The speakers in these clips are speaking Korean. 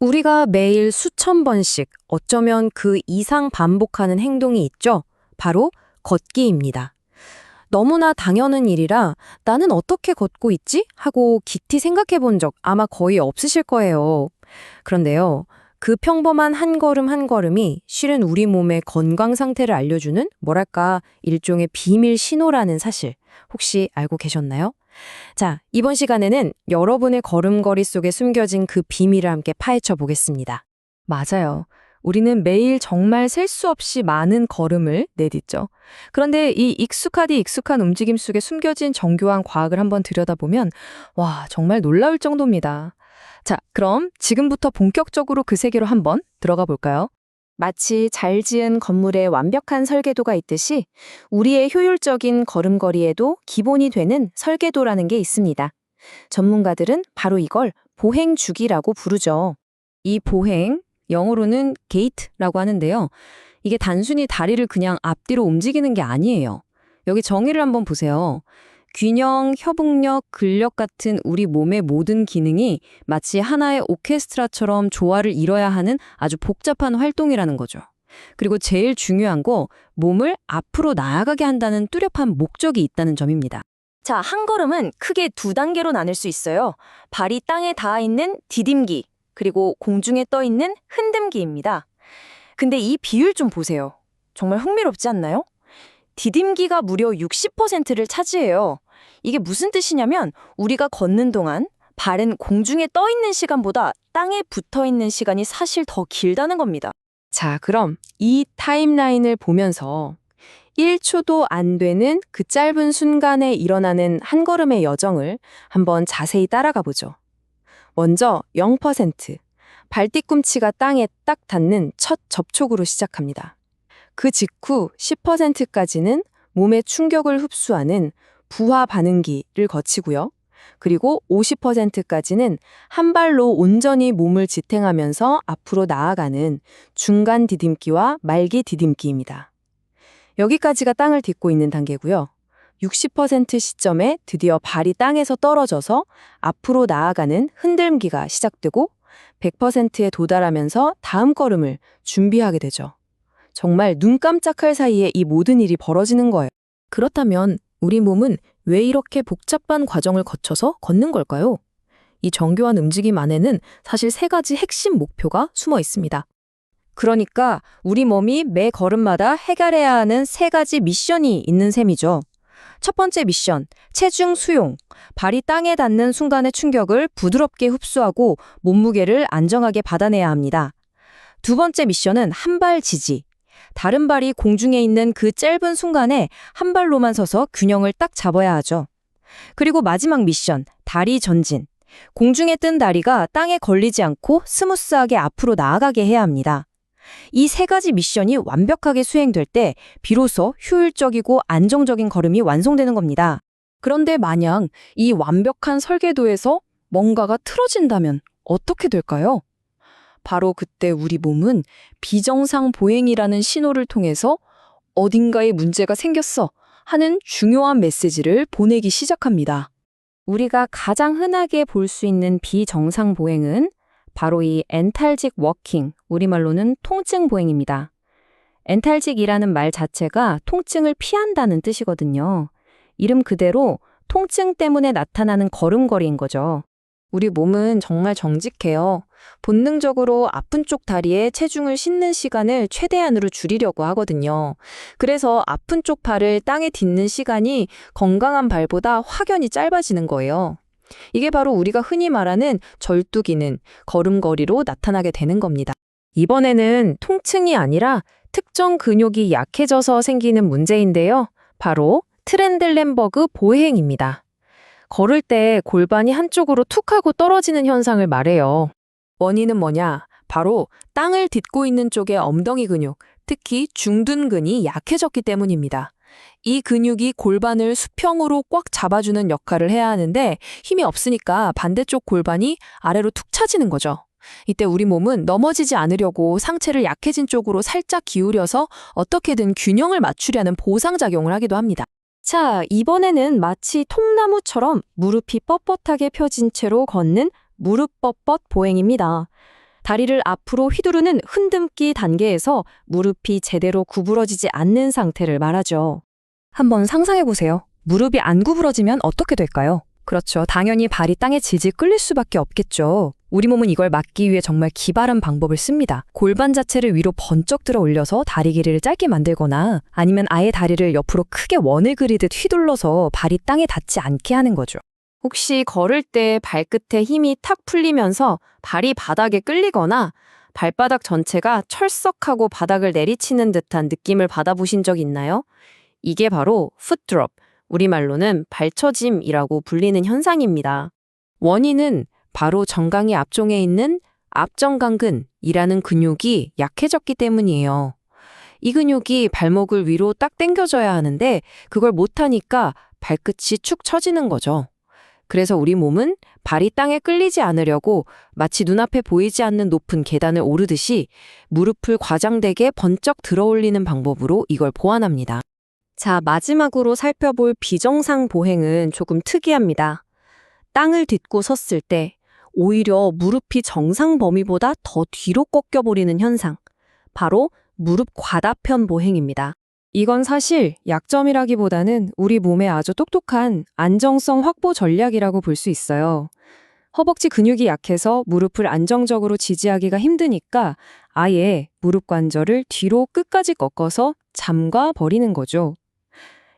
우리가 매일 수천 번씩 어쩌면 그 이상 반복하는 행동이 있죠. 바로 걷기입니다. 너무나 당연한 일이라 나는 어떻게 걷고 있지? 하고 깊이 생각해 본 적 아마 거의 없으실 거예요. 그런데요, 그 평범한 한 걸음 한 걸음이 실은 우리 몸의 건강 상태를 알려주는 뭐랄까 일종의 비밀 신호라는 사실 혹시 알고 계셨나요? 자, 이번 시간에는 여러분의 걸음걸이 속에 숨겨진 그 비밀을 함께 파헤쳐 보겠습니다. 맞아요. 우리는 매일 정말 셀 수 없이 많은 걸음을 내딛죠. 그런데 이 익숙하디 익숙한 움직임 속에 숨겨진 정교한 과학을 한번 들여다보면 와, 정말 놀라울 정도입니다. 자, 그럼 지금부터 본격적으로 그 세계로 한번 들어가 볼까요? 마치 잘 지은 건물에 완벽한 설계도가 있듯이 우리의 효율적인 걸음걸이에도 기본이 되는 설계도라는 게 있습니다. 전문가들은 바로 이걸 보행 주기라고 부르죠. 이 보행, 영어로는 gait라고 하는데요. 이게 단순히 다리를 그냥 앞뒤로 움직이는 게 아니에요. 여기 정의를 한번 보세요. 균형, 협응력, 근력 같은 우리 몸의 모든 기능이 마치 하나의 오케스트라처럼 조화를 이뤄야 하는 아주 복잡한 활동이라는 거죠. 그리고 제일 중요한 거, 몸을 앞으로 나아가게 한다는 뚜렷한 목적이 있다는 점입니다. 자, 한 걸음은 크게 두 단계로 나눌 수 있어요. 발이 땅에 닿아 있는 디딤기, 그리고 공중에 떠 있는 흔듦기입니다. 근데 이 비율 좀 보세요. 정말 흥미롭지 않나요? 디딤기가 무려 60%를 차지해요. 이게 무슨 뜻이냐면 우리가 걷는 동안 발은 공중에 떠 있는 시간보다 땅에 붙어 있는 시간이 사실 더 길다는 겁니다. 자, 그럼 이 타임라인을 보면서 1초도 안 되는 그 짧은 순간에 일어나는 한 걸음의 여정을 한번 자세히 따라가 보죠. 먼저 0%, 발뒤꿈치가 땅에 딱 닿는 첫 접촉으로 시작합니다. 그 직후 10%까지는 몸의 충격을 흡수하는 부하 반응기를 거치고요. 그리고 50%까지는 한 발로 온전히 몸을 지탱하면서 앞으로 나아가는 중간 디딤기와 말기 디딤기입니다. 여기까지가 땅을 딛고 있는 단계고요. 60% 시점에 드디어 발이 땅에서 떨어져서 앞으로 나아가는 흔들기가 시작되고 100%에 도달하면서 다음 걸음을 준비하게 되죠. 정말 눈 깜짝할 사이에 이 모든 일이 벌어지는 거예요. 그렇다면 우리 몸은 왜 이렇게 복잡한 과정을 거쳐서 걷는 걸까요? 이 정교한 움직임 안에는 사실 세 가지 핵심 목표가 숨어 있습니다. 그러니까 우리 몸이 매 걸음마다 해결해야 하는 세 가지 미션이 있는 셈이죠. 첫 번째 미션, 체중 수용. 발이 땅에 닿는 순간의 충격을 부드럽게 흡수하고 몸무게를 안정하게 받아내야 합니다. 두 번째 미션은 한 발 지지. 다른 발이 공중에 있는 그 짧은 순간에 한 발로만 서서 균형을 딱 잡아야 하죠. 그리고 마지막 미션, 다리 전진. 공중에 뜬 다리가 땅에 걸리지 않고 스무스하게 앞으로 나아가게 해야 합니다. 이 세 가지 미션이 완벽하게 수행될 때 비로소 효율적이고 안정적인 걸음이 완성되는 겁니다. 그런데 만약 이 완벽한 설계도에서 뭔가가 틀어진다면 어떻게 될까요? 바로 그때 우리 몸은 비정상 보행이라는 신호를 통해서 어딘가에 문제가 생겼어 하는 중요한 메시지를 보내기 시작합니다. 우리가 가장 흔하게 볼 수 있는 비정상 보행은 바로 이 엔탈직 워킹, 우리말로는 통증 보행입니다. 엔탈직이라는 말 자체가 통증을 피한다는 뜻이거든요. 이름 그대로 통증 때문에 나타나는 걸음걸이인 거죠. 우리 몸은 정말 정직해요. 본능적으로 아픈 쪽 다리에 체중을 싣는 시간을 최대한으로 줄이려고 하거든요. 그래서 아픈 쪽 발을 땅에 딛는 시간이 건강한 발보다 확연히 짧아지는 거예요. 이게 바로 우리가 흔히 말하는 절뚝이는 걸음걸이로 나타나게 되는 겁니다. 이번에는 통증이 아니라 특정 근육이 약해져서 생기는 문제인데요. 바로 트렌들렌버그 보행입니다. 걸을 때 골반이 한쪽으로 툭 하고 떨어지는 현상을 말해요. 원인은 뭐냐? 바로 땅을 딛고 있는 쪽의 엉덩이 근육, 특히 중둔근이 약해졌기 때문입니다. 이 근육이 골반을 수평으로 꽉 잡아주는 역할을 해야 하는데 힘이 없으니까 반대쪽 골반이 아래로 툭 처지는 거죠. 이때 우리 몸은 넘어지지 않으려고 상체를 약해진 쪽으로 살짝 기울여서 어떻게든 균형을 맞추려는 보상작용을 하기도 합니다. 자, 이번에는 마치 통나무처럼 무릎이 뻣뻣하게 펴진 채로 걷는 무릎 뻣뻣 보행입니다. 다리를 앞으로 휘두르는 흔듦기 단계에서 무릎이 제대로 구부러지지 않는 상태를 말하죠. 한번 상상해 보세요. 무릎이 안 구부러지면 어떻게 될까요? 그렇죠. 당연히 발이 땅에 질질 끌릴 수밖에 없겠죠. 우리 몸은 이걸 막기 위해 정말 기발한 방법을 씁니다. 골반 자체를 위로 번쩍 들어 올려서 다리 길이를 짧게 만들거나 아니면 아예 다리를 옆으로 크게 원을 그리듯 휘둘러서 발이 땅에 닿지 않게 하는 거죠. 혹시 걸을 때 발끝에 힘이 탁 풀리면서 발이 바닥에 끌리거나 발바닥 전체가 철썩하고 바닥을 내리치는 듯한 느낌을 받아보신 적 있나요? 이게 바로 풋드롭, 우리말로는 발처짐이라고 불리는 현상입니다. 원인은 바로 정강이 앞쪽에 있는 앞정강근이라는 근육이 약해졌기 때문이에요. 이 근육이 발목을 위로 딱 당겨줘야 하는데 그걸 못하니까 발끝이 축 처지는 거죠. 그래서 우리 몸은 발이 땅에 끌리지 않으려고 마치 눈앞에 보이지 않는 높은 계단을 오르듯이 무릎을 과장되게 번쩍 들어 올리는 방법으로 이걸 보완합니다. 자, 마지막으로 살펴볼 비정상 보행은 조금 특이합니다. 땅을 딛고 섰을 때 오히려 무릎이 정상 범위보다 더 뒤로 꺾여버리는 현상. 바로 무릎 과다편 보행입니다. 이건 사실 약점이라기보다는 우리 몸의 아주 똑똑한 안정성 확보 전략이라고 볼 수 있어요. 허벅지 근육이 약해서 무릎을 안정적으로 지지하기가 힘드니까 아예 무릎 관절을 뒤로 끝까지 꺾어서 잠가 버리는 거죠.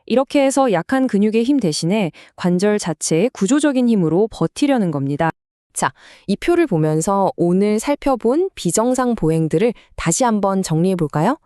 이렇게 해서 약한 근육의 힘 대신에 관절 자체의 구조적인 힘으로 버티려는 겁니다. 자, 이 표를 보면서 오늘 살펴본 비정상 보행들을 다시 한번 정리해 볼까요?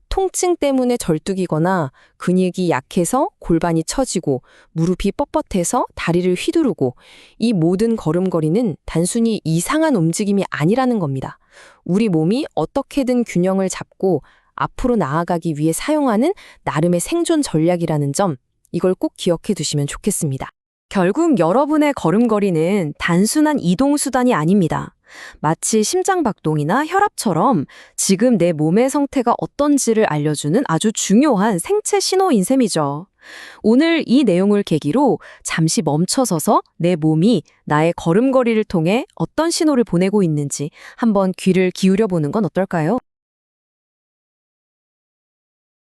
통증 때문에 절뚝이거나 근육이 약해서 골반이 처지고 무릎이 뻣뻣해서 다리를 휘두르고 이 모든 걸음걸이는 단순히 이상한 움직임이 아니라는 겁니다. 우리 몸이 어떻게든 균형을 잡고 앞으로 나아가기 위해 사용하는 나름의 생존 전략이라는 점, 이걸 꼭 기억해 두시면 좋겠습니다. 결국 여러분의 걸음걸이는 단순한 이동수단이 아닙니다. 마치 심장박동이나 혈압처럼 지금 내 몸의 상태가 어떤지를 알려주는 아주 중요한 생체 신호인 셈이죠. 오늘 이 내용을 계기로 잠시 멈춰서서 내 몸이 나의 걸음걸이를 통해 어떤 신호를 보내고 있는지 한번 귀를 기울여 보는 건 어떨까요?